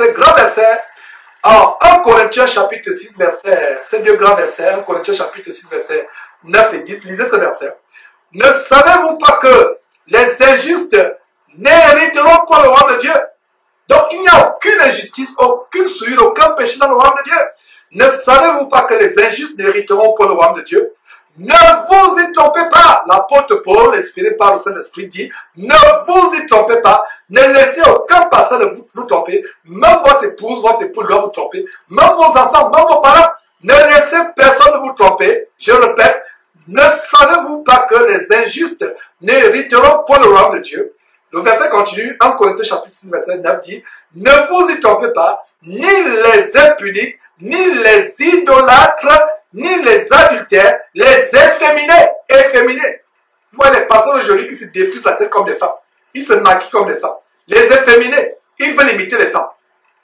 ce grand verset, en 1 Corinthiens chapitre 6, verset, ces deux grands versets, 1 Corinthiens chapitre 6, verset 9 et 10, lisez ce verset. Ne savez-vous pas que les injustes n'hériteront pas le royaume de Dieu? Donc il n'y a aucune injustice, aucune souillure, aucun péché dans le royaume de Dieu. Ne savez-vous pas que les injustes n'hériteront pas le royaume de Dieu? Ne vous y trompez pas. L'apôtre Paul, inspiré par le Saint-Esprit, dit, ne vous y trompez pas. Ne laissez aucun passage vous tromper. Même votre épouse doit vous tromper. Même vos enfants, même vos parents. Ne laissez personne vous tromper. Je répète, ne savez-vous pas que les injustes n'hériteront pas le royaume de Dieu? Le verset continue, 1 Corinthiens chapitre 6, verset 9 dit, ne vous y trompez pas, ni les impudiques, ni les idolâtres, ni les adultères, les efféminés. Vous voyez les pasteurs aujourd'hui qui se défrisent la tête comme des femmes. Ils se maquillent comme des femmes. Les efféminés, ils veulent imiter les femmes.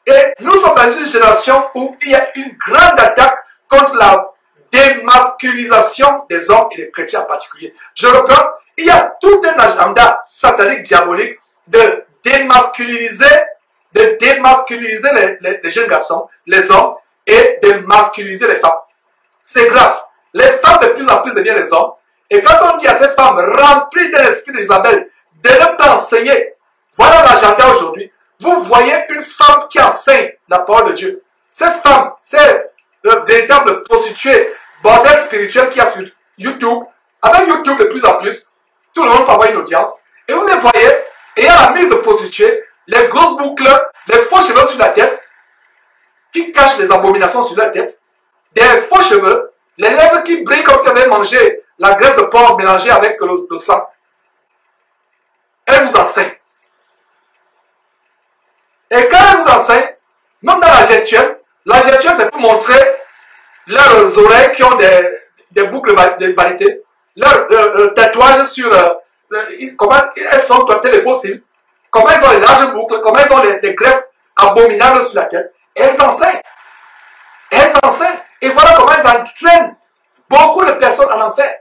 Et nous sommes dans une génération où il y a une grande attaque contre la démasculisation des hommes et des chrétiens en particulier. Je reprends, il y a tout un agenda satanique, diabolique de démasculiniser les jeunes garçons, les hommes, et de masculiniser les femmes. C'est grave. Les femmes de plus en plus deviennent les hommes. Et quand on dit à ces femmes remplies de l'esprit d'Isabelle de ne pas enseigner, voilà l'agenda aujourd'hui. Vous voyez une femme qui enseigne la parole de Dieu. Cette femme, c'est le véritable prostituée, bordel spirituel qu'il y a sur YouTube. Avec YouTube de plus en plus, tout le monde peut avoir une audience. Et vous les voyez, et il y a la mise de prostituées, les grosses boucles, les faux cheveux sur la tête, qui cachent les abominations sur la tête, des faux cheveux, les lèvres qui brillent comme si elles avaient mangé la graisse de porc mélangée avec le sang. Elle vous enseigne. Et quand elle vous enseigne, même dans la gestuelle c'est pour montrer leurs oreilles qui ont des boucles de vanité, leurs tatouages sur comment elles sont doigtées les fossiles, comment elles ont les larges boucles, comment elles ont les greffes abominables sur la tête. Et elles enseignent. Et voilà comment elles entraînent beaucoup de personnes en enfer.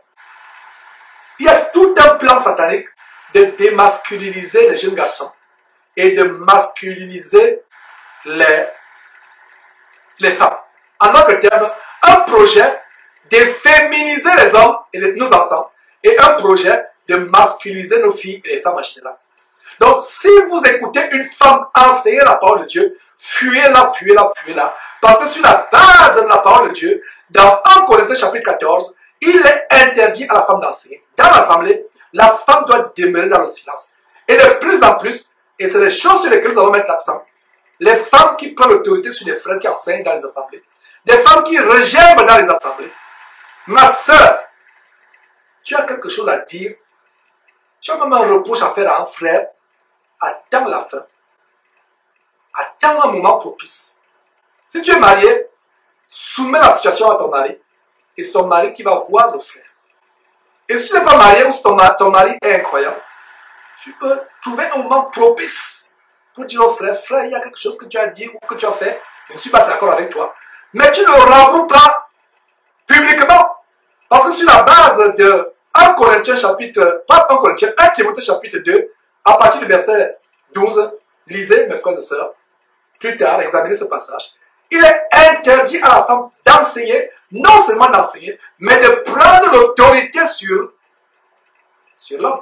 Il y a tout un plan satanique de démasculiniser les jeunes garçons et de masculiniser les femmes. En d'autres termes, un projet de féminiser les hommes et nos enfants et un projet de masculiniser nos filles et les femmes en général. Donc, si vous écoutez une femme enseigner la parole de Dieu, fuyez-la. Parce que sur la base de la parole de Dieu, dans 1 Corinthiens chapitre 14, il est interdit à la femme d'enseigner. Dans l'assemblée, la femme doit demeurer dans le silence. Et de plus en plus, et c'est les choses sur lesquelles nous allons mettre l'accent, les femmes qui prennent l'autorité sur les frères qui enseignent dans les assemblées, des femmes qui regerment dans les assemblées. Ma soeur, tu as quelque chose à dire, tu as même un reproche à faire à un frère, attends la fin. Attends un moment propice. Si tu es marié, soumets la situation à ton mari, et c'est ton mari qui va voir le frère. Et si tu n'es pas marié ou si ton mari est incroyant, tu peux trouver un moment propice pour dire au frère, frère, il y a quelque chose que tu as dit ou que tu as fait, je ne suis pas d'accord avec toi, mais tu ne remboursses pas publiquement. Parce que sur la base de 1 Corinthiens chapitre, pas 1 Corinthiens, 1 Timothée chapitre 2, à partir du verset 12, lisez mes frères et sœurs, plus tard, examinez ce passage. Il est interdit à la femme d'enseigner, non seulement d'enseigner, mais de prendre l'autorité sur l'homme.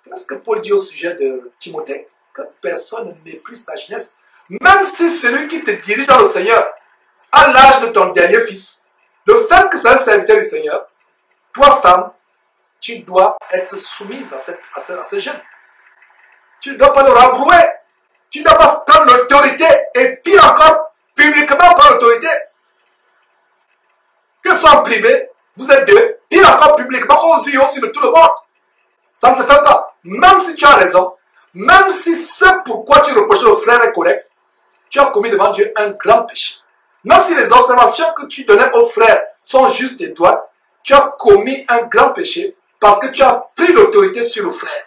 Qu'est-ce que Paul dit au sujet de Timothée? Que personne ne méprise ta jeunesse. Même si celui qui te dirige dans le Seigneur à l'âge de ton dernier fils, le fait que c'est un serviteur du Seigneur, toi femme, tu dois être soumise à ce jeune. Tu ne dois pas le rembrouer. Tu ne dois pas prendre l'autorité et pire encore, publiquement prendre l'autorité. Que ce soit en privé, vous êtes deux, pire encore publiquement, aux yeux aussi de tout le monde. Ça ne se fait pas. Même si tu as raison, même si ce pourquoi tu reproches au frère est correct, tu as commis devant Dieu un grand péché. Même si les observations que tu donnais au frère sont justes et droites, tu as commis un grand péché parce que tu as pris l'autorité sur le frère.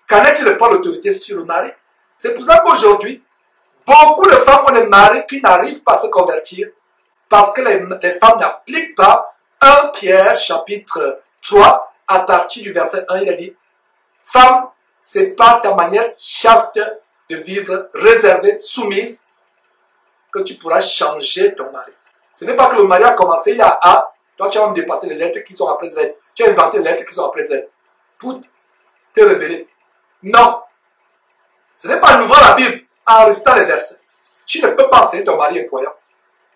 Qu'en est-il de prendre l'autorité sur le mari? C'est pour ça qu'aujourd'hui, beaucoup de femmes ont des maris qui n'arrivent pas à se convertir parce que les femmes n'appliquent pas 1 Pierre chapitre 3 à partir du verset 1, il a dit, femme, c'est par ta manière chaste de vivre réservée, soumise, que tu pourras changer ton mari. Ce n'est pas que le mari a commencé, il a A, toi tu as même dépassé les lettres qui sont après Z. Tu as inventé les lettres qui sont après Z pour te rebeller. Non. Ce n'est pas en ouvrant la Bible, en restant les versets. Tu ne peux pas enseigner ton mari incroyant.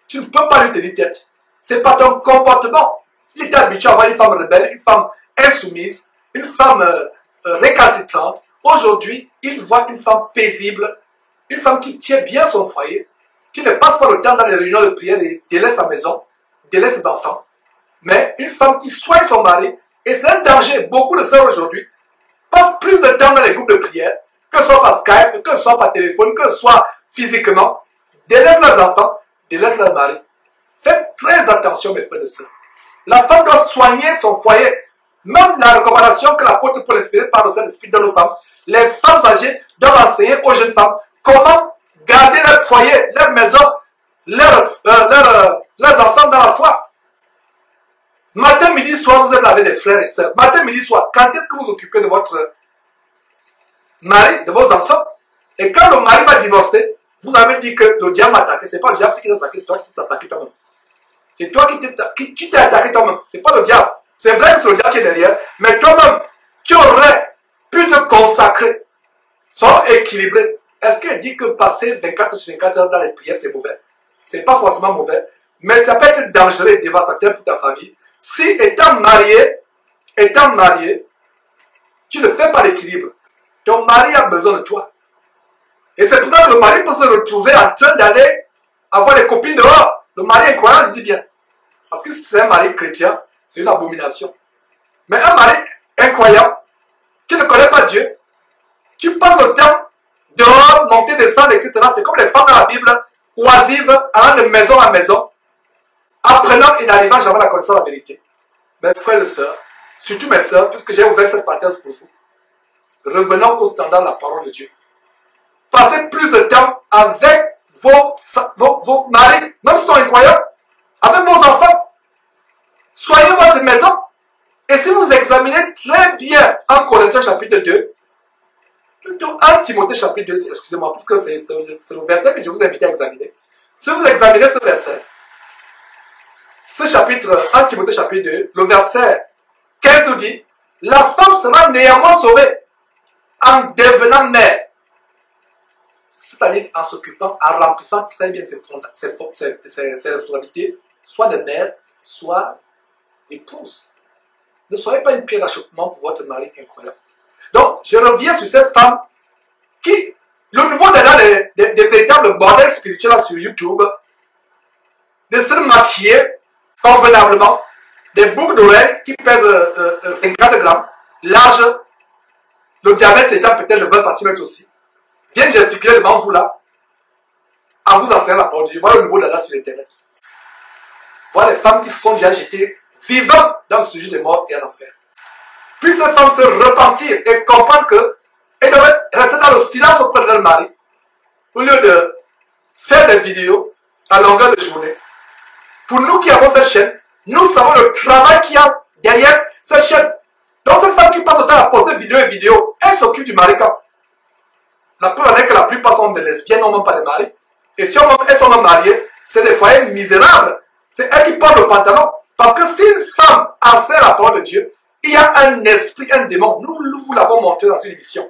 Tu ne peux pas lui tenir tête. Ce n'est pas ton comportement. Il est habitué à voir une femme rebelle, une femme insoumise, une femme récalcitrante. Aujourd'hui, il voit une femme paisible, une femme qui tient bien son foyer, qui ne passe pas le temps dans les réunions de prière et délaisse sa maison, délaisse ses enfants. Mais une femme qui soigne son mari, et c'est un danger. Beaucoup de sœurs aujourd'hui passent plus de temps dans les groupes de prière, que ce soit par Skype, que ce soit par téléphone, que ce soit physiquement, délaissent leurs enfants, délaissent leur mari. Faites très attention, mes frères et sœurs. La femme doit soigner son foyer. Même la recommandation que l'apôtre Paul inspiré par le Saint-Esprit donne aux femmes, les femmes âgées doivent enseigner aux jeunes femmes comment garder leur foyer, leur maison, leurs enfants dans la foi. Matin, midi, soir, vous êtes avec des frères et sœurs. Matin, midi, soir, quand est-ce que vous vous occupez de votre mari, de vos enfants? Et quand le mari va divorcer, vous avez dit que le diable m'a attaqué. Ce n'est pas le diable qui t'a attaqué, c'est toi qui t'es attaqué toi-même. C'est toi qui t'es attaqué toi-même. Ce n'est pas le diable. C'est vrai que c'est le diable qui est derrière, mais toi-même, tu aurais pu te consacrer. Sois équilibré. Est-ce qu'il dit que passer 24 sur 24 heures dans les prières, c'est mauvais? Ce n'est pas forcément mauvais, mais ça peut être dangereux et dévastateur pour ta famille. Si étant marié, tu ne fais pas l'équilibre. Ton mari a besoin de toi. Et c'est pour ça que le mari peut se retrouver en train d'aller avoir des copines dehors. Le mari est croyant, je dis bien. Parce que si c'est un mari chrétien, c'est une abomination. Mais un mari incroyant, qui ne connaît pas Dieu, tu passes le temps dehors, monter, descendre, etc. C'est comme les femmes dans la Bible, oisives, allant de maison à maison, apprenant et n'arrivant jamais à la connaissance de la vérité. Mes frères et sœurs, surtout mes sœurs, puisque j'ai ouvert cette parenthèse pour vous, revenons au standard de la parole de Dieu. Passez plus de temps avec vos maris, même s'ils sont incroyants, avec vos enfants. Soyez votre maison. Et si vous examinez très bien 1 Corinthiens chapitre 2, plutôt 1 Timothée chapitre 2, excusez-moi, parce que c'est le verset que je vous invite à examiner. Si vous examinez ce verset, ce chapitre 1 Timothée chapitre 2, le verset 15 nous dit, la femme sera néanmoins sauvée en devenant mère. C'est-à-dire en s'occupant, en remplissant très bien ses responsabilités, soit de mère, soit d'épouse. Ne soyez pas une pierre d'achoppement pour votre mari incroyable. Donc, je reviens sur cette femme qui, le niveau des véritables bordels spirituels sur YouTube, de se maquiller convenablement, des boucles d'oreilles qui pèsent 50 grammes, large, le diamètre étant peut-être de 20 cm aussi, viennent gesticuler devant vous là, en vous enseignant la parole de Dieu. Voilà le niveau d'Adam sur Internet. Voilà les femmes qui se sont déjà jetées vivant dans le sujet des morts et en enfer. Puis ces femmes se repentir et comprendre qu'elles doivent rester dans le silence auprès de leur mari, au lieu de faire des vidéos à longueur de journée. Pour nous qui avons cette chaîne, nous savons le travail qu'il y a derrière cette chaîne. Donc ces femmes qui passent le temps à poster vidéo et vidéo, elles s'occupent du mari quand. La preuve est que la plupart sont des lesbiennes, non même pas des maris. Et si elles sont même mariées, c'est des foyers misérables. C'est elles qui portent le pantalon. Parce que si une femme enseigne la parole de Dieu, il y a un esprit, un démon. Nous vous l'avons montré dans une émission.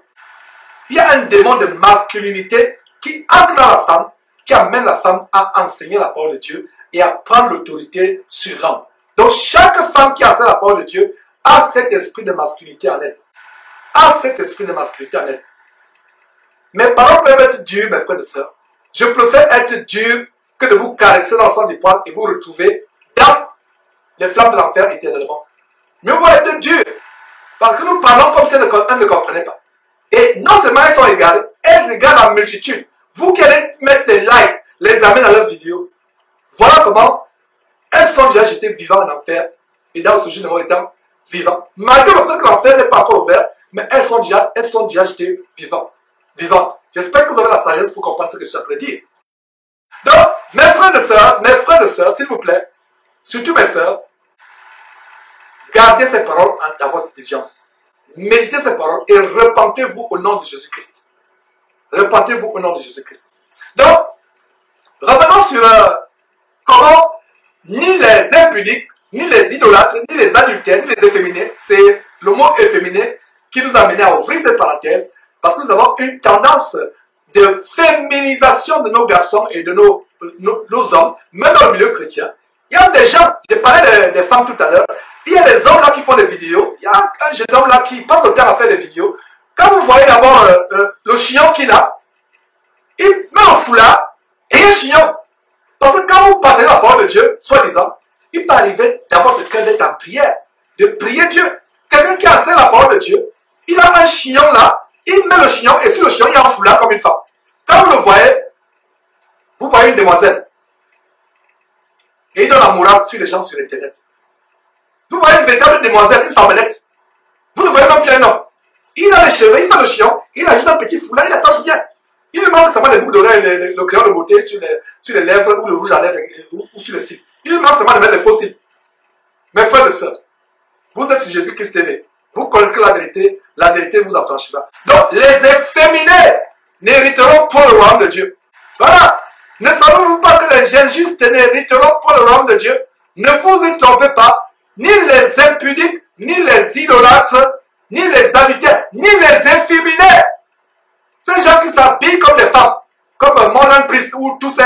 Il y a un démon de masculinité qui entre dans la femme, qui amène la femme à enseigner la parole de Dieu et à prendre l'autorité sur l'homme. Donc chaque femme qui enseigne la parole de Dieu a cet esprit de masculinité en elle. A cet esprit de masculinité en elle. Mes paroles peuvent être dures, mes frères et sœurs. Je préfère être dur que de vous caresser dans le sang du poil et vous retrouver dans les flammes de l'enfer éternellement. Mieux vaut être dur. Parce que nous parlons comme si elles ne comprenaient pas. Et non seulement elles sont égarées, elles égarent la multitude. Vous qui allez mettre des likes, les amener dans leurs vidéos. Voilà comment elles sont déjà jetées vivantes en enfer. Et dans le sujet de mon état vivant. Malgré le fait que l'enfer n'est pas encore ouvert, mais elles sont déjà jetées vivantes. J'espère que vous avez la sagesse pour comprendre ce que je suis en train de dire. Donc, mes frères et sœurs, s'il vous plaît, surtout mes sœurs, gardez ces paroles dans votre intelligence. Méditez ces paroles et repentez-vous au nom de Jésus-Christ. Repentez-vous au nom de Jésus-Christ. Donc, revenons sur comment ni les impudiques, ni les idolâtres, ni les adultères, ni les efféminés, c'est le mot efféminé qui nous a amené à ouvrir cette parenthèse, parce que nous avons une tendance de féminisation de nos garçons et de nos hommes, même dans le milieu chrétien. Il y a des gens, j'ai parlé des femmes tout à l'heure, il y a des hommes là qui font des vidéos, il y a un jeune homme là qui passe le temps à faire des vidéos. Quand vous voyez d'abord le chignon qu'il a, il met un foulard et un chignon. Parce que quand vous parlez la parole de Dieu, soi-disant, il peut arriver d'abord d'être en prière, de prier Dieu. Quelqu'un qui a assez la parole de Dieu, il a un chignon là, il met le chignon et sur le chignon, il y a un foulard comme une femme. Quand vous le voyez, vous voyez une demoiselle. Et il donne la morale sur les gens sur Internet. Vous voyez une véritable demoiselle, une femmelette. Vous le voyez même bien un homme. Il a les cheveux, il fait le chignon, il ajoute un petit foulard, il attache bien. Il lui manque seulement les boucles d'oreilles, le crayon de beauté sur les lèvres ou le rouge à lèvres ou sur les cils. Il lui manque seulement de mettre les faux cils. Mes frères et sœurs, vous êtes sur Jésus-Christ TV. Vous connaîtrez la vérité vous affranchira. Donc, les efféminés n'hériteront pas le royaume de Dieu. Voilà. Ne savez-vous pas que les injustes n'hériteront pas le royaume de Dieu? Ne vous y trompez pas. Ni les impudiques, ni les idolâtres, ni les adultères, ni les efféminés. Ces gens qui s'habillent comme des femmes, comme Morgan Priest ou tous ces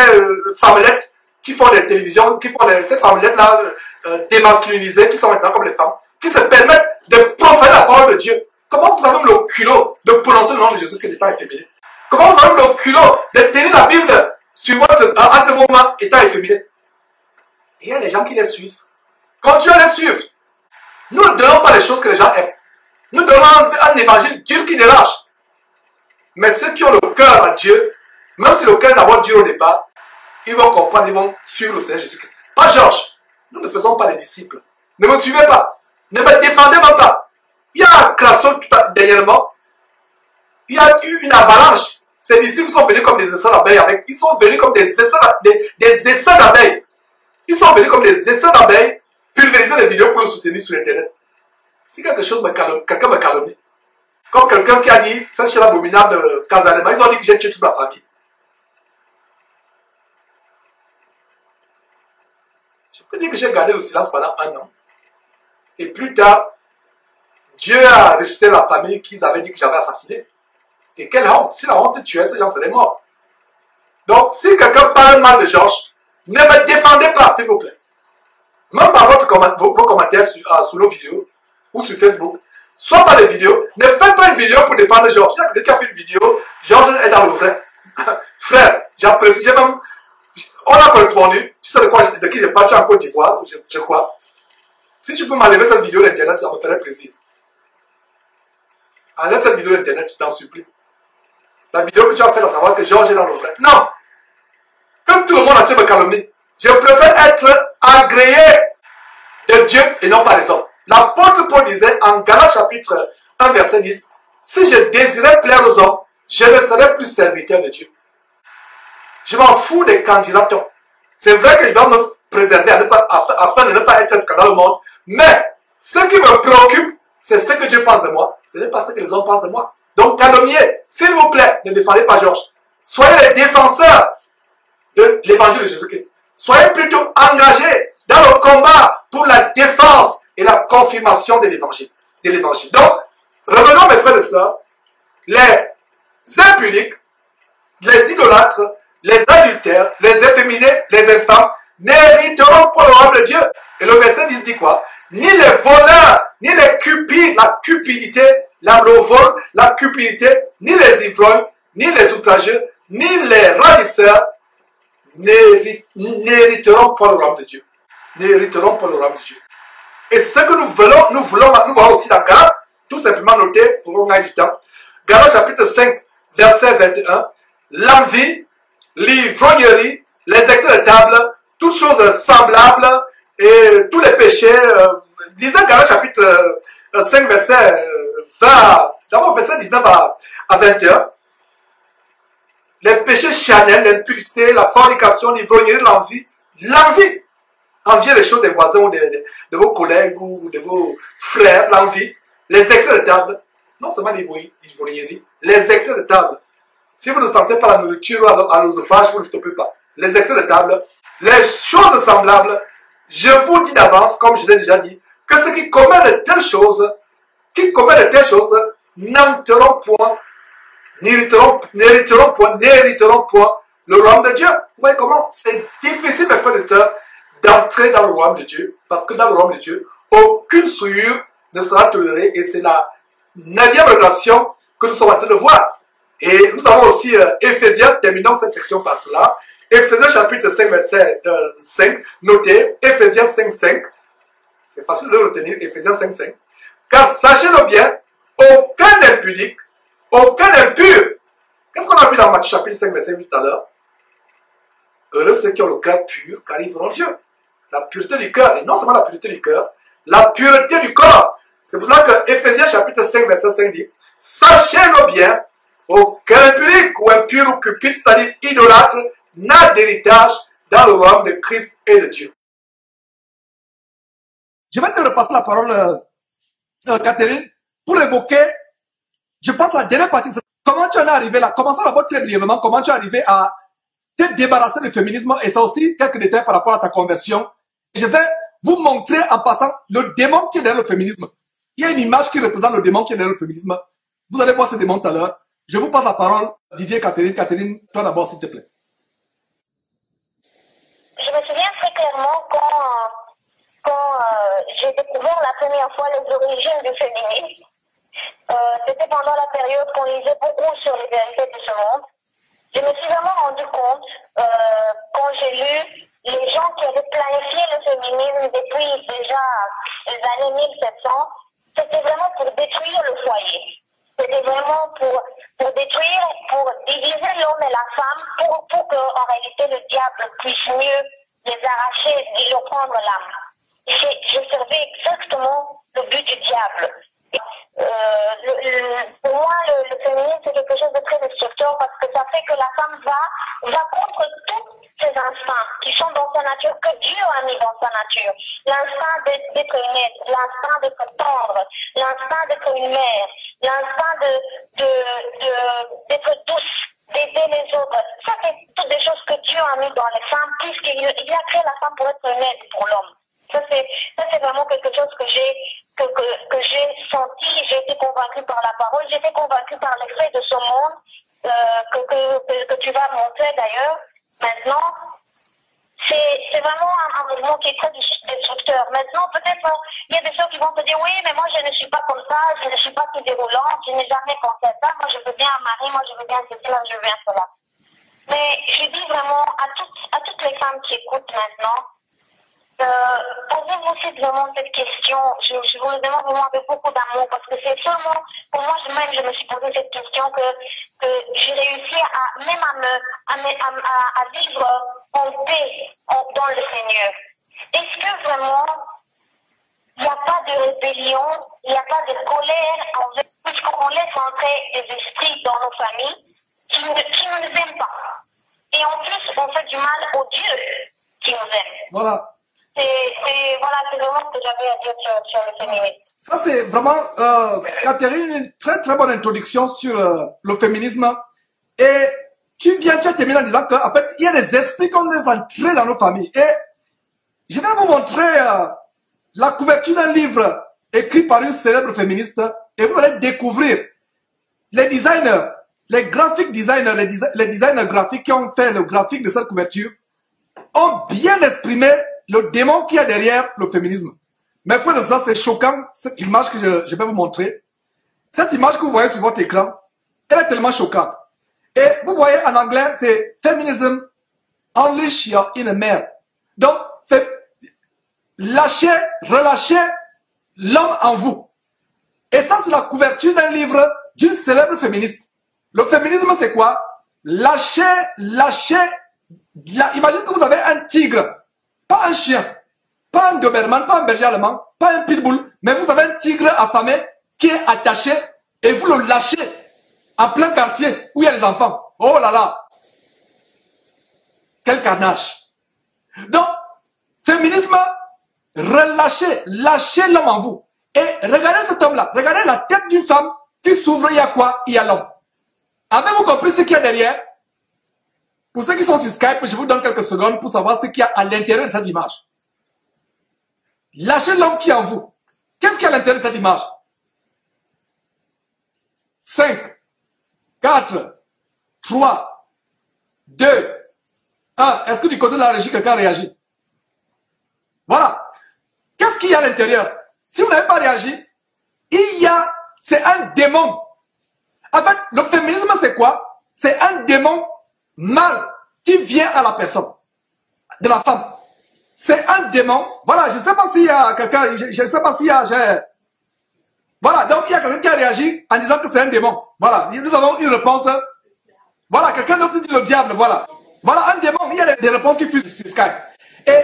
femmelettes qui font des télévisions, qui font ces femmelettes-là démasculinisées, qui sont maintenant comme les femmes, qui se permettent de profaner la parole de Dieu. Comment vous avez le culot de prononcer le nom de Jésus Christ étant efféminé? Comment vous avez le culot de tenir la Bible sur entre vos mains étant efféminé? Et il y a des gens qui les suivent. Continuez à les suivre. Nous ne donnons pas les choses que les gens aiment. Nous donnons un évangile dur qui dérange. Mais ceux qui ont le cœur à Dieu, même si le cœur est d'abord dur au départ, ils vont comprendre, ils vont suivre le Seigneur Jésus-Christ. Pas Georges. Nous ne faisons pas les disciples. Ne me suivez pas. Ne me défendez même pas. Il y a un crassot dernièrement. Il y a eu une avalanche. Ces disciples sont venus comme des essaims d'abeilles. Ils sont venus comme des essaims d'abeilles. Ils sont venus comme des essaims d'abeilles, pulvériser les vidéos pour le soutenir sur Internet. Si quelqu'un me calomnie, comme quelqu'un qui a dit, cette chaîne abominable de Casanema, ils ont dit que j'ai tué toute ma famille. Je peux dire que j'ai gardé le silence pendant 1 an. Et plus tard, Dieu a ressuscité la famille qu'ils avaient dit que j'avais assassinée. Et quelle honte! Si la honte tuait, ces gens seraient morts. Donc, si quelqu'un parle mal de Georges, ne me défendez pas, s'il vous plaît. Même par vos commentaires sous nos vidéos ou sur Facebook, soit par les vidéos, ne faites pas une vidéo pour défendre Georges. Il y a quelqu'un qui a fait une vidéo, Georges est dans le vrai. Frère, j'apprécie, on a correspondu, tu sais de qui je parle, tu es en Côte d'Ivoire, je crois. Si tu peux m'enlever cette vidéo d'Internet, ça me ferait plaisir. Enlève cette vidéo d'Internet, je t'en supplie. La vidéo que tu as fait à savoir que Georges est dans le vrai. Non! Comme tout le monde entier me calomnie, je préfère être agréé de Dieu et non pas des hommes. L'apôtre Paul disait en Galates chapitre 1 verset 10, si je désirais plaire aux hommes, je ne serais plus serviteur de Dieu. Je m'en fous des candidatons. C'est vrai que je dois me préserver afin de ne pas être un scandale au monde, mais ce qui me préoccupe, c'est ce que Dieu pense de moi. Ce n'est pas ce que les hommes pensent de moi. Donc calomniez, s'il vous plaît, ne défendez pas Georges. Soyez les défenseurs de l'évangile de Jésus-Christ. Soyez plutôt engagés dans le combat pour la défense et la confirmation de l'évangile. Donc, revenons mes frères et sœurs, les impudiques, les idolâtres, les adultères, les efféminés, les infâmes, n'hériteront pas le royaume de Dieu. Et le verset 10 dit quoi? Ni les voleurs, ni les cupides, la cupidité, le vol, la cupidité, ni les ivrognes, ni les outrageux, ni les ravisseurs, n'hériteront pas le royaume de Dieu. N'hériteront pas le royaume de Dieu. Et ce que nous voulons aussi dans Galates, tout simplement noter pour qu'on ait du temps. Galates chapitre 5, verset 21, l'envie, l'ivrognerie, les excès de table, toutes choses semblables et tous les péchés. Lisez Galates chapitre 5, verset 20, d'abord verset 19 à 21. Les péchés charnels, l'impudicité, la fornication, l'ivrognerie, l'envie. L'envie. Envier les choses des voisins ou de vos collègues ou de vos frères. L'envie. Les excès de table. Non seulement l'ivrognerie. Les excès de table. Si vous ne sentez pas la nourriture à l'œsophage, vous ne stoppez pas. Les excès de table, les choses semblables, je vous dis d'avance, comme je l'ai déjà dit, que ceux qui commettent de telles choses, n'entreront point, n'hériteront point le royaume de Dieu. Vous voyez comment c'est difficile, mes frères et sœurs, d'entrer dans le royaume de Dieu, parce que dans le royaume de Dieu, aucune souillure ne sera tolérée, et c'est la 9e révélation que nous sommes en train de voir. Et nous avons aussi Éphésiens, terminons cette section par cela. Éphésiens chapitre 5, verset 5, notez, Éphésiens 5, 5. C'est facile de retenir, Éphésiens 5, 5. Car sachez-le bien, aucun impudique, aucun impur. Qu'est-ce qu'on a vu dans Matthieu chapitre 5, verset 8 tout à l'heure? Heureux ceux qui ont le cœur pur, car ils verront Dieu. La pureté du cœur, et non seulement la pureté du cœur, la pureté du corps. C'est pour ça que Éphésiens chapitre 5, verset 5 dit, sachez-le bien, aucun impudique ou impur ou cupide, c'est-à-dire idolâtre, n'a d'héritage dans le royaume de Christ et de Dieu. Je vais te repasser la parole, Catherine, pour évoquer, je pense, la dernière partie. Comment tu en es arrivé là? Commençons d'abord très brièvement, comment tu es arrivé à te débarrasser du féminisme, et ça aussi, quelques détails par rapport à ta conversion. Je vais vous montrer en passant le démon qui est derrière le féminisme. Il y a une image qui représente le démon qui est derrière le féminisme. Vous allez voir ce démon tout à l'heure. Je vous passe la parole, Didier et Catherine. Catherine, toi d'abord, s'il te plaît. Je me souviens très clairement quand j'ai découvert la première fois les origines du féminisme. C'était pendant la période qu'on lisait beaucoup sur les vérités de ce monde. Je me suis vraiment rendu compte, quand j'ai lu les gens qui avaient planifié le féminisme depuis déjà les années 1700, c'était vraiment pour détruire le foyer. C'était vraiment pour détruire, pour diviser l'homme et la femme, pour que, en réalité, le diable puisse mieux les arracher et leur prendre l'âme. J'ai servi exactement le but du diable. Pour moi, le féminisme, c'est quelque chose de très destructeur parce que ça fait que la femme va contre tous ses instincts qui sont dans sa nature, que Dieu a mis dans sa nature. L'instinct d'être une aide, l'instinct d'être tendre, l'instinct d'être une mère, l'instinct d'être douce, d'aider les autres. Ça, c'est toutes des choses que Dieu a mis dans les femmes, puisqu'il a créé la femme pour être une aide pour l'homme. Ça, c'est vraiment quelque chose que j'ai senti, j'ai été convaincue par la parole, j'ai été convaincue par l'effet de ce monde, que tu vas montrer d'ailleurs. Maintenant, c'est vraiment un mouvement qui est très destructeur. Maintenant, peut-être, il y a des gens qui vont te dire, oui, mais moi, je ne suis pas comme ça, je ne suis pas si déroulante, je n'ai jamais pensé à ça, moi, je veux bien un mari, moi, je veux bien ceci, moi, je veux bien cela. Mais je dis vraiment à toutes les femmes qui écoutent maintenant, posez-vous simplement cette question. Je vous le demande vraiment avec beaucoup d'amour parce que c'est seulement pour moi même je me suis posé cette question que j'ai réussi à vivre en paix dans le Seigneur. Est-ce que vraiment il n'y a pas de rébellion, il n'y a pas de colère puisqu'on laisse entrer des esprits dans nos familles qui ne nous aiment pas. Et en plus, on fait du mal au Dieu qui nous aime. Voilà. C'est vraiment ce que j'avais à dire sur le féminisme. Ça, c'est vraiment, Catherine, une très très bonne introduction sur le féminisme. Et tu as terminé en disant qu'en fait, il y a des esprits qu'on laisse entrer dans nos familles. Et je vais vous montrer la couverture d'un livre écrit par une célèbre féministe. Et vous allez découvrir les designers, les graphic designers, les designers graphiques qui ont fait le graphique de cette couverture ont bien exprimé le démon qu'il y a derrière le féminisme. Mais frère de ça, c'est choquant, cette image que je vais vous montrer. Cette image que vous voyez sur votre écran, elle est tellement choquante. Et vous voyez en anglais, c'est Feminism Unleash Your Inner Man. Donc, relâchez l'homme en vous. Et ça, c'est la couverture d'un livre d'une célèbre féministe. Le féminisme, c'est quoi? Imaginez que vous avez un tigre. Pas un chien, pas un Doberman, pas un berger allemand, pas un pitbull, mais vous avez un tigre affamé qui est attaché et vous le lâchez en plein quartier où il y a les enfants. Oh là là! Quel carnage! Donc, féminisme, lâchez l'homme en vous. Et regardez cet homme-là, regardez la tête d'une femme qui s'ouvre, il y a quoi? Il y a l'homme. Avez-vous compris ce qu'il y a derrière? Pour ceux qui sont sur Skype, je vous donne quelques secondes pour savoir ce qu'il y a à l'intérieur de cette image. Lâchez l'homme qui est en vous. Qu'est-ce qu'il y a à l'intérieur de cette image? 5, 4, 3, 2, 1. Est-ce que du côté de la régie, quelqu'un réagit? Voilà. Qu'est-ce qu'il y a à l'intérieur? Si vous n'avez pas réagi, c'est un démon. En fait, le féminisme, c'est quoi? C'est un démon mal qui vient à la personne, de la femme. C'est un démon. Voilà, je ne sais pas s'il y a quelqu'un, je ne sais pas s'il y a, voilà, donc il y a quelqu'un qui a réagi en disant que c'est un démon. Voilà, nous avons une réponse. Voilà, quelqu'un d'autre dit le diable, voilà. Voilà, un démon, il y a des réponses qui fusent sur Skype. Et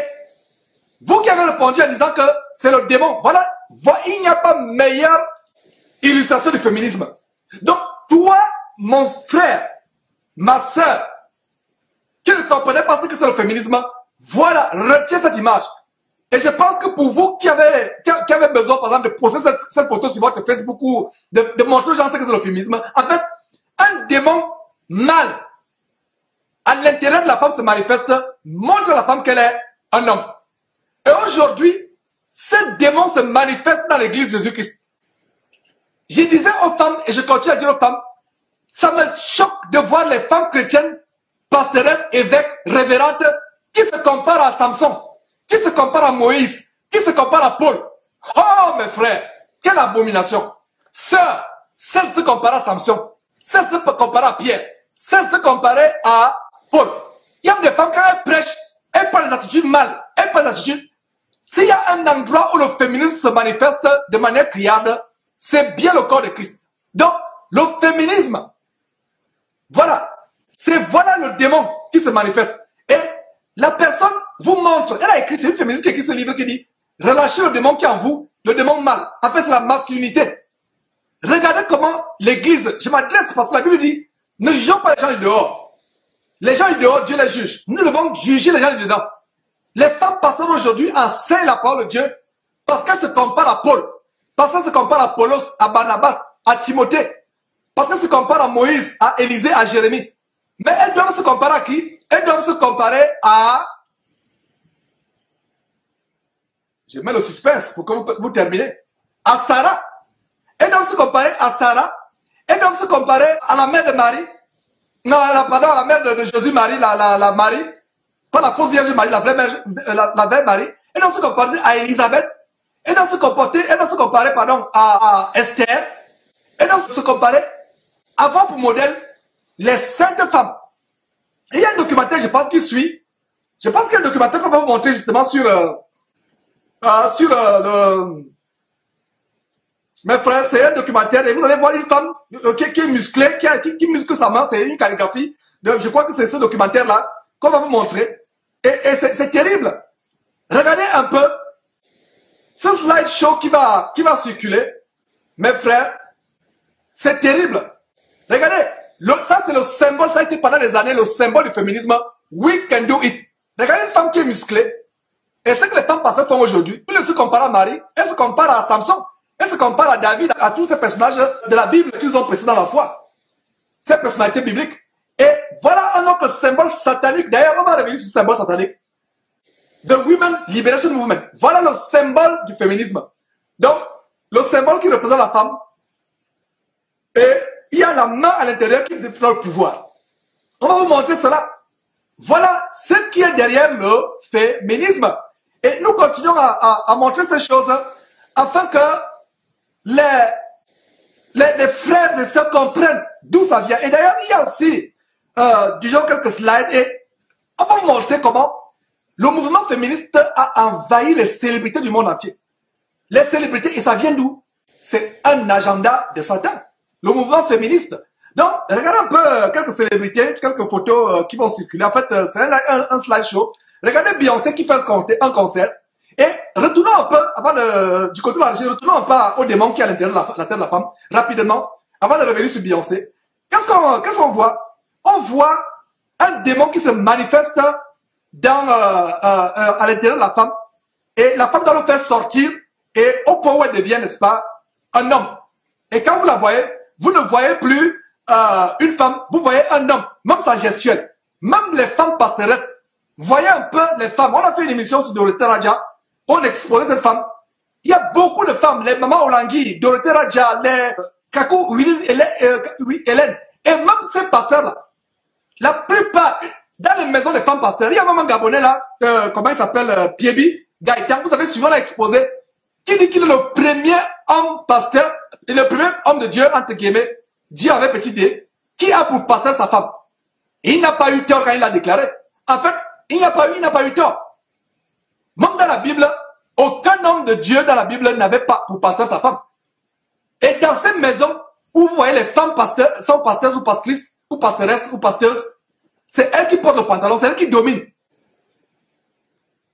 vous qui avez répondu en disant que c'est le démon, voilà, il n'y a pas meilleure illustration du féminisme. Donc, toi, mon frère, ma soeur, qui ne comprenez pas ce que c'est le féminisme, voilà, retiens cette image. Et je pense que pour vous qui avez besoin, par exemple, de poster cette photo sur votre Facebook ou de montrer aux gens ce que c'est le féminisme, en fait, un démon mal à l'intérieur de la femme se manifeste, montre à la femme qu'elle est un homme. Et aujourd'hui, ce démon se manifeste dans l'église de Jésus-Christ. Je disais aux femmes, et je continue à dire aux femmes, ça me choque de voir les femmes chrétiennes, pastoresses, évêques, révérentes, qui se comparent à Samson, qui se comparent à Moïse, qui se comparent à Paul. Oh mes frères, quelle abomination. Sœurs, cesse de comparer à Samson, cesse de comparer à Pierre, cesse de comparer à Paul. Il y a des femmes quand elles prêchent, elles parlent des attitudes mal, elles parlent des attitudes. S'il y a un endroit où le féminisme se manifeste de manière criarde, c'est bien le corps de Christ. Donc, le féminisme, voilà, c'est voilà le démon qui se manifeste. Et la personne vous montre, elle a écrit, c'est une féministe qui a écrit ce livre qui dit, relâchez le démon qui est en vous, le démon mal. En fait, c'est la masculinité. Regardez comment l'église, je m'adresse parce que la Bible dit, ne jugeons pas les gens du dehors. Les gens du dehors, Dieu les juge. Nous devons juger les gens du dedans. Les femmes pasteurs aujourd'hui enseignent la parole de Dieu parce qu'elles se comparent à Paul, parce qu'elles se comparent à Apollos, à Barnabas, à Timothée, parce qu'elles se comparent à Moïse, à Élisée, à Jérémie. Mais elles doivent se comparer à qui? Elles doivent se comparer à... Je mets le suspense pour que vous terminez. À Sarah. Elles doivent se comparer à Sarah. Elles doivent se comparer à la mère de Marie. Non, pardon, à la mère de Jésus-Marie, la Marie. Pas la fausse Vierge Marie, la vraie mère, la vraie Marie. Elles doivent se comparer à Élisabeth. Elles doivent se comparer, pardon, à Esther. Elles doivent se comparer, avoir pour modèle les saintes femmes. Et il y a un documentaire, je pense, qui suit. Je pense qu'il y a un documentaire qu'on va vous montrer justement sur mes frères, c'est un documentaire et vous allez voir une femme qui est musclée, qui muscle sa main, c'est une calligraphie. Je crois que c'est ce documentaire-là qu'on va vous montrer. Et c'est terrible. Regardez un peu ce slideshow qui va circuler. Mes frères, c'est terrible. Regardez, ça c'est le symbole, ça a été pendant des années le symbole du féminisme. We can do it. Regardez une femme qui est musclée. Et ce que les femmes passaient font aujourd'hui, elles se comparent à Marie, elles se comparent à Samson, elles se comparent à David, à tous ces personnages de la Bible qu'ils ont précédés dans la foi. Ces personnalités bibliques. Et voilà un autre symbole satanique. D'ailleurs, on va revenir sur ce symbole satanique. The Women Liberation Movement. Voilà le symbole du féminisme. Donc, le symbole qui représente la femme. Et il y a la main à l'intérieur qui détient le pouvoir. On va vous montrer cela. Voilà ce qui est derrière le féminisme. Et nous continuons à montrer ces choses afin que les frères et sœurs comprennent d'où ça vient. Et d'ailleurs, il y a aussi, disons, quelques slides et on va vous montrer comment le mouvement féministe a envahi les célébrités du monde entier. Les célébrités, et ça vient d'où? C'est un agenda de Satan. Le mouvement féministe. Donc, regardez un peu quelques célébrités, quelques photos qui vont circuler. En fait, c'est un slideshow. Regardez Beyoncé qui fait un concert. Et retournons un peu, avant du côté de la régie, retournons un peu au démon qui est à l'intérieur de la tête de la femme, rapidement, avant de revenir sur Beyoncé. Qu'est-ce qu'on voit? On voit un démon qui se manifeste à l'intérieur de la femme. Et la femme doit le faire sortir, et au point où elle devient, n'est-ce pas, un homme. Et quand vous la voyez, vous ne voyez plus une femme, vous voyez un homme, même sans gestuelle, même les femmes pastoresses, voyez un peu les femmes. On a fait une émission sur Dorothée Radja, on exposait cette femme. Il y a beaucoup de femmes, les mamans Olangui, Dorothée Radja, les Kakou, Hélène, et même ces pasteurs-là, la plupart, dans les maisons des femmes pasteurs, il y a même un Gabonais là, comment il s'appelle, Piebi, Gaëtan, vous avez souvent exposé, qui dit qu'il est le premier homme pasteur, et le premier homme de Dieu, entre guillemets, Dieu avec petit D, qui a pour pasteur sa femme. Et il n'a pas eu tort quand il l'a déclaré. En fait, il n'a pas eu tort. Même dans la Bible, aucun homme de Dieu dans la Bible n'avait pas pour pasteur sa femme. Et dans ces maisons où vous voyez les femmes pasteurs, sont pasteuses ou pastrices, ou pastoresses, ou pasteuses, c'est elles qui portent le pantalon, c'est elles qui dominent.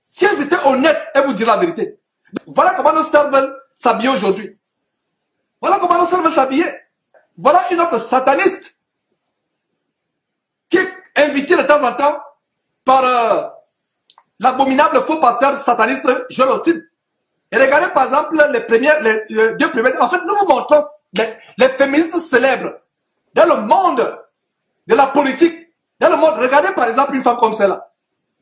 Si elles étaient honnêtes, elles vous diraient la vérité. Voilà comment nos sœurs veulent s'habiller aujourd'hui. Voilà comment nos sœurs veulent s'habiller. Voilà une autre sataniste qui est invitée de temps en temps par l'abominable faux pasteur sataniste Joel Osteen. Et regardez par exemple les deux premières. En fait, nous vous montrons les féministes célèbres dans le monde de la politique. Dans le monde, regardez par exemple une femme comme celle-là.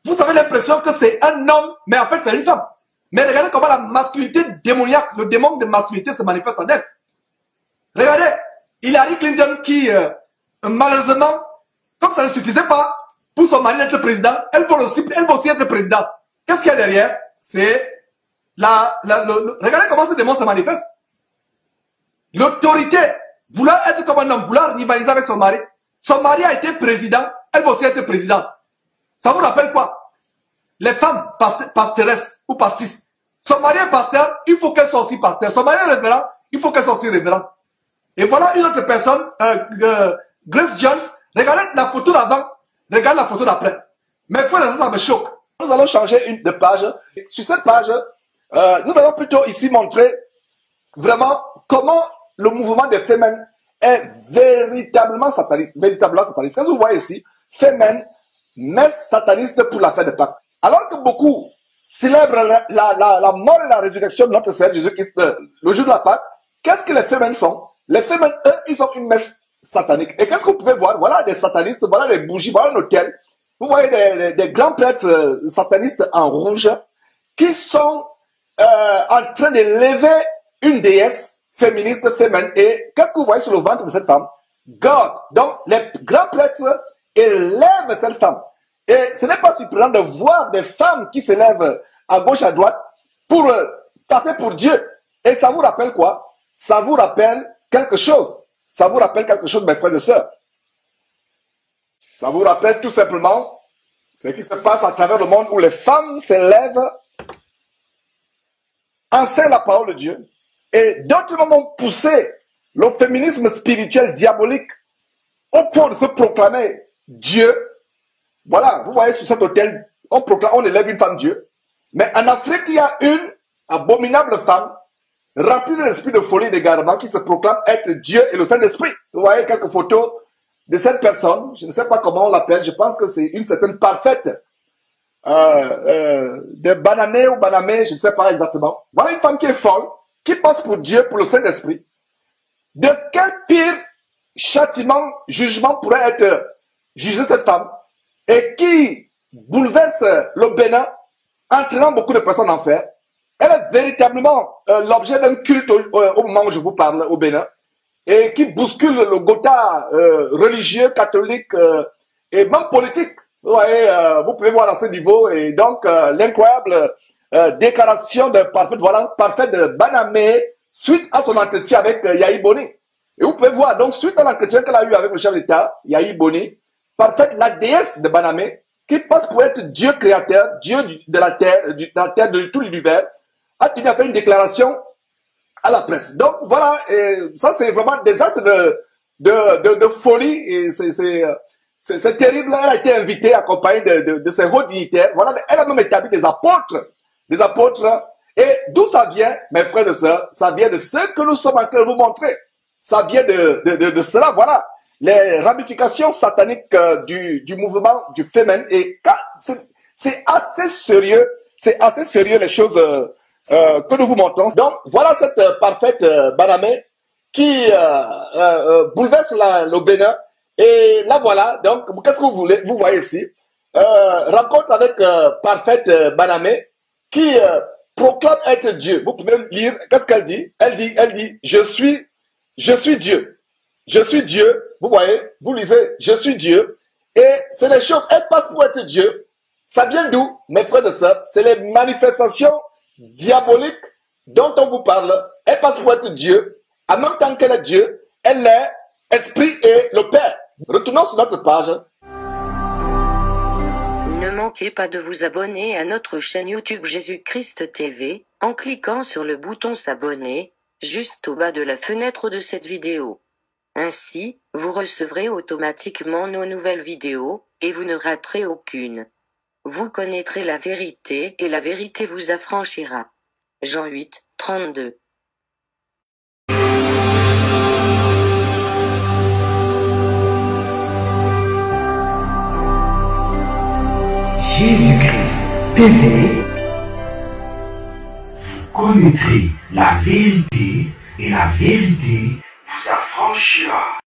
Vous avez l'impression que c'est un homme, mais en fait c'est une femme. Mais regardez comment la masculinité démoniaque, le démon de masculinité se manifeste en elle. Regardez, Hillary Clinton qui, malheureusement, comme ça ne suffisait pas pour son mari d'être président, elle veut aussi être présidente. Qu'est-ce qu'il y a derrière? C'est regardez comment ce démon se manifeste. L'autorité, vouloir être comme un homme, vouloir rivaliser avec son mari. Son mari a été président, elle veut aussi être présidente. Ça vous rappelle quoi? Les femmes pastoresses ou pastrices. Son mari est pasteur, il faut qu'elle soit aussi pasteur. Son mari est révérend, il faut qu'elle soit aussi révérend. Et voilà une autre personne, Grace Jones. Regardez la photo d'avant, regardez la photo d'après. Mais frère, ça me choque. Nous allons changer de page. Sur cette page, nous allons plutôt ici montrer vraiment comment le mouvement des Femen est véritablement sataniste. Quand vous voyez ici, Femen, messe sataniste pour la fête de Pâques. Alors que beaucoup célèbrent la mort et la résurrection de notre Seigneur Jésus-Christ le jour de la Pâque, qu'est-ce que les Femen font? Les Femen, eux, ils ont une messe satanique. Et qu'est-ce que vous pouvez voir? Voilà des satanistes, voilà des bougies, voilà un hôtel. Vous voyez des grands prêtres satanistes en rouge qui sont en train de lever une déesse féministe, Femen. Et qu'est-ce que vous voyez sur le ventre de cette femme? God. Donc, les grands prêtres élèvent cette femme. Et ce n'est pas surprenant de voir des femmes qui s'élèvent à gauche, à droite pour passer pour Dieu. Et ça vous rappelle quoi? Ça vous rappelle quelque chose. Ça vous rappelle quelque chose, mes frères et sœurs. Ça vous rappelle tout simplement ce qui se passe à travers le monde où les femmes s'élèvent, enseignent la parole de Dieu. Et d'autres ont poussé le féminisme spirituel diabolique au point de se proclamer Dieu. Voilà, vous voyez sur cet hôtel, on élève une femme Dieu. Mais en Afrique, il y a une abominable femme remplie de l'esprit de folie et d'égarement qui se proclame être Dieu et le Saint-Esprit. Vous voyez quelques photos de cette personne, je ne sais pas comment on l'appelle, je pense que c'est une certaine parfaite de Banamé ou Banamé, je ne sais pas exactement. Voilà une femme qui est folle, qui passe pour Dieu, pour le Saint-Esprit. De quel pire châtiment, jugement pourrait être jugé cette femme et qui bouleverse le Bénin, entraînant beaucoup de personnes en enfer. Elle est véritablement l'objet d'un culte au moment où je vous parle au Bénin et qui bouscule le Gotha religieux, catholique et même politique. Vous voyez, vous pouvez voir à ce niveau et donc l'incroyable déclaration de parfaite de Banamé suite à son entretien avec Yahi Boni. Et vous pouvez voir, donc suite à l'entretien qu'elle a eu avec le chef d'État, Yahi Boni, parfaite, la déesse de Banamé, qui passe pour être Dieu créateur, Dieu de la terre, de tout l'univers, a tenu à faire une déclaration à la presse. Donc voilà, et ça c'est vraiment des actes de folie, et c'est terrible. Elle a été invitée, accompagnée de ses hauts dignitaires. Voilà, elle a même établi des apôtres, et d'où ça vient, mes frères et sœurs? Ça vient de ce que nous sommes en train de vous montrer. Ça vient de cela, voilà. Les ramifications sataniques du mouvement du Femen. Et c'est assez sérieux les choses que nous vous montrons. Donc, voilà cette parfaite Banamé qui bouleverse le Bénin. Et là, voilà. Donc, qu'est-ce que vous voulez? Vous voyez ici. Rencontre avec Parfaite Banamé qui proclame être Dieu. Vous pouvez lire. Qu'est-ce qu'elle dit? Elle dit, je suis Dieu. Je suis Dieu. Vous voyez? Vous lisez, je suis Dieu. Et c'est les choses, elle passe pour être Dieu. Ça vient d'où, mes frères et sœurs? C'est les manifestations diaboliques dont on vous parle. Elle passe pour être Dieu. En même temps qu'elle est Dieu, elle est Esprit et le Père. Retournons sur notre page. Ne manquez pas de vous abonner à notre chaîne YouTube Jésus-Christ TV, en cliquant sur le bouton s'abonner, juste au bas de la fenêtre de cette vidéo. Ainsi, vous recevrez automatiquement nos nouvelles vidéos, et vous ne raterez aucune. Vous connaîtrez la vérité et la vérité vous affranchira. Jean 8, 32. Jésus-Christ TV, vous connaîtrez la vérité et la vérité vous affranchira.